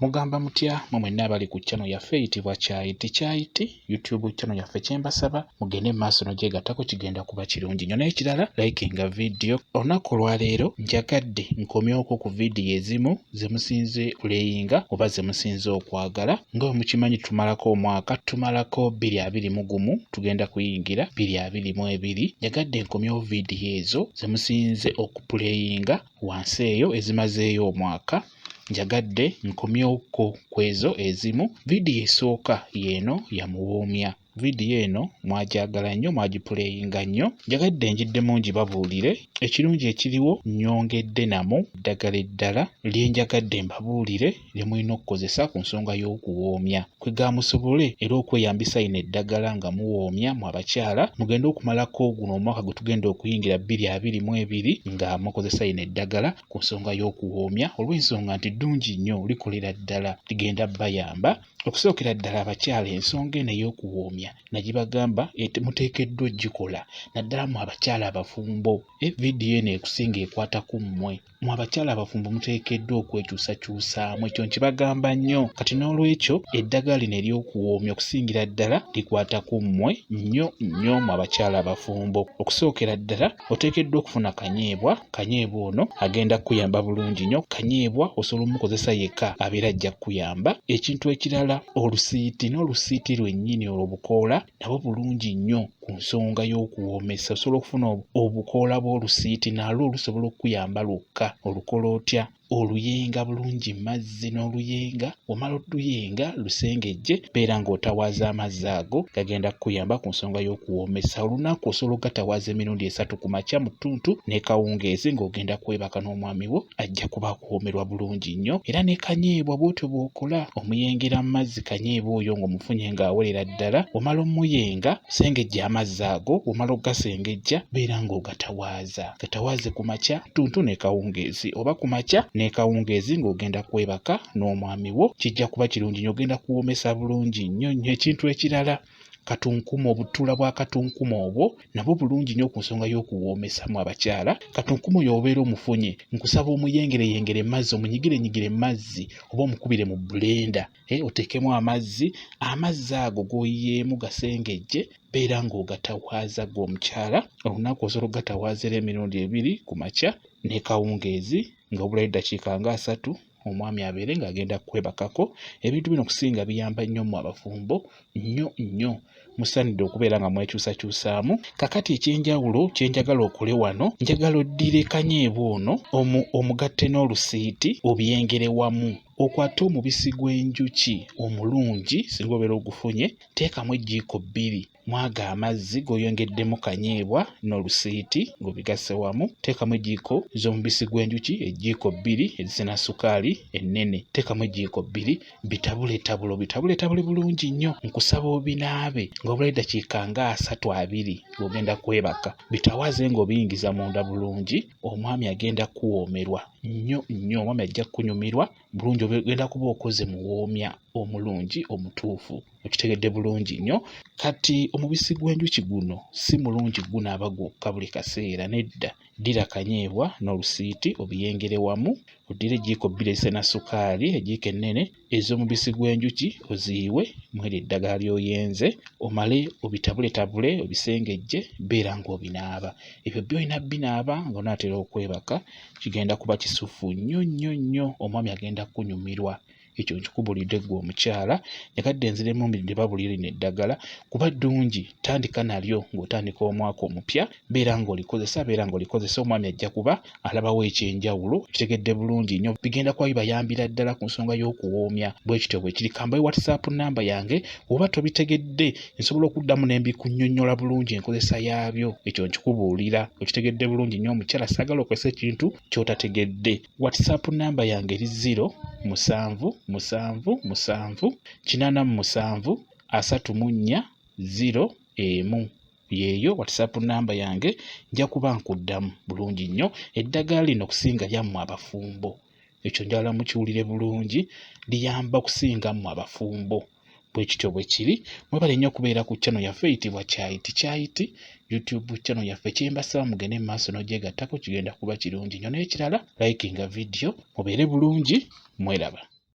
Mugamba mutya mwenna abali ku channel yaffe eyitibwa Kyayiti YouTube channel yaffe kyembasaba mugende maaso n'ogyegattako kigenda kuba kirungi nnyo n'ekirala likinga video. Olunaku olwaleero njagadde nkomyeko ku vidiyo ezimu ze musinze kuleyinga oba ze musinze okwagala. Nga bwe mukimanyi tumalako omwaka, tumalako 2021 tugenda kuyingira 2022. Njagadde nkomyewo vidiyo ezo ze musinze okupuleyinga wansi eyo ezimazeeyo omwaka. Njagadde nkomyeko kwezo ezimu. Vidiyo esooka yeno ya Muwoomya. Vidiyo eno mwajagala nnyo, mwagipuleyinga nnyo. Njagadde njiddemu ngibabuulire ekirungi ekiriwo, nnyongedde namo eddagala eddala lye njagadde mbabuulire lye mulina okukozesa ku nsonga y'okuwoomya. Kwega musobole era okweyambisa ino eddagala nga muwoomya mu abakyala, mugende okumalako guno omwaka gwe tugenda okuyingira 2022 nga mukozesa ino eddagala ku nsonga y'okuwoomya, olw'ensonga nti ddungi nnyo, likolera ddala, ligenda bayamba. Okusookera ddala abakyala, ensonga eno ey'okuwoomya nagibagamba muteekeddwa ogikola naddala mu abakyala abafumbo. Vidiyo eno ekusinga ekwata ku mmwe. Mu abakyala abafumbo muteekeddwa okwekyusakyusaamu, ekyo nkibagamba nnyo. Kati n'olwekyo eddagala lino ery'okuwoomya okusingira ddala likwata ku mmwe nnyo nnyo mu abakyala abafumbo. Okusookera ddala oteekeddwa okufuna Kanyebwa. Kanyebwa ono agenda kuyamba bulungi nnyo. Kanyebwa osobola omukozesa yekka abeera ajja kuyamba. Ekintu ekirala, olusiiti n'olusiiti lwennyini olw'obukoola nabwo bulungi nnyo ku nsonga y'okuwoomesa. Osobola okufuna obukoola bw'olusiiti nalwo lusobola okuyamba lwokka. Olukola otya? Oluyenga bulungi mazzi n'oluyenga, omala oluyenga lusengejje, beera ng'otawaaza amazzi ago gagenda kukuyamba ku nsonga y'okuwoomesa. Olunaku osobola ogatawaaza emirundi 3 ku makya mu ttuntu ne kawungeezi ng'ogenda kwebaka n'omwami wo, ajja kuba akuwoomerwa bulungi nnyo. Era ne Kanyebwa bw'otyo bw'okola, omuyengera mu mazzi Kanyebwa oyo ng'omufunye ng'awerera ddala, omala omuyenga, sengejja amazzi ago, omala ogasengejja, beera ng'ogatawaaza. Gatawaaze ku makya, ttuntu ne kawungeezi, oba ku makya ne kawungeezi ng'ogenda kwebaka n'omwami wo, kijja kuba kirungi nnyo, ogenda kuwoomesa bulungi nnyo nnyo. Ekintu ekirala, katunkuma, obutuula bwa katunkuma obwo nabwo bulungi nnyo ku nsonga y'okuwoomesa mu abakyala. Katunkuma oyo obeera omufunye, nkusaba omuyengereyengere mazzi, omunyigirenyigire mazzi oba omukubire mu blender, oteekemu amazzi ago g'oyiyeemu gasengejje, beera ng'ogatawaaza g'omukyala. Olunaku osobola ogatawaaza emirundi 2 ku makya ne kawungeezi nga obulayo eddakiika nga 3 omwami abeere ng'agenda kwebakako. Ebintu bino kusinga biyamba nnyo mu abafumbo nnyo nnyo. Musaanidde okubeera nga mwekyusakyusaamu. Kakati ekyenjawulo kyenjagala okole wano, njagala oddire Kanyebwa ono omugatte n'olusiiti obyengere wamu. Okwate omubisi gw'enjuki omulungi, singa obeera ogufunye, teekamu ejjiiko 2 mwaga amazzi g'oyongeddemu Kanyebwa n'olusiiti ng'obigasse wamu. Teekamu ejjiiko z'omubisi gw'enjuki, ejjiiko 2 ezisena sukaali ennene. Teekamu ejjiiko 2, bitabuletabule bulungi nnyo. Nkusaba obinaabe ng'obulayo eddakiika nga 3-2 ng'ogenda kwebaka. Bitawaaze ng'obiyingiza munda bulungi, omwami agenda kuwoomerwa nnyo nnyo. Omwami ajja kunyumirwa bulungi, ogenda kuba okoze muwoomya omulungi omutuufu. Okitegedde bulungi nnyo. Kati omubisi gw'enjuki guno si mulungi gunaaba gwokka buli kaseera, nedda. Ddira Kanyebwa n'olusiiti obiyengere wamu, oddire ejjiiko 2 ezisena sukaali, ejjiiko ennene ez'omubisi gw'enjuki oziyiwe mw'eryo eddagala ly'oyenze, omale obitabuletabule obisengejje, beera ng'obinaaba. Ebyo by'olina binaaba ng'onaatera okwebaka, kigenda kuba kisufu nnyo nnyo nnyo. Omwami agenda kunyumirwa. Ekyo nkikubulidde ggwe omukyala. Nyagadde nziremu ndibabuulire lino eddagala kuba ddungi. Tandika nalyo ng'otandika omwaka omupya, beera ng'olikozesa, omwami ajja kuba alabawo ekyenjawulo. Kitegedde bulungi nnyo, bigenda kuba bibayambira ddala ku nsonga y'okuwoomya. Bwe kityo bwe kiri. Kambayo WhatsApp namba yange, oba tobitegedde nsobola okuddamu ne mbikunnyonnyola bulungi enkozesa yaabyo. Ekyo nkikubuulira. Okitegedde bulungi nnyo omukyala, saagala okozesa ekintu ky'otategedde. WhatsApp namba yange eri 077873401 yeeyo WhatsApp namba yange, nja kuba nkuddamu bulungi nnyo. Eddagala lino kusinga lyammwe abafumbo, ekyo njagala mukiwulire bulungi, liyamba kusinga mmwe abafumbo. Bwe kityo bwe kiri. Mwebale nnyo okubeera ku channel yaffe eyitibwa Kyayiti YouTube channel yaffe. Kyembasaba mugende mu maaso n'ogyegattako, kigenda kuba kirungi nnyo. N'ekirala likinga video, mubeere bulungi, mweraba.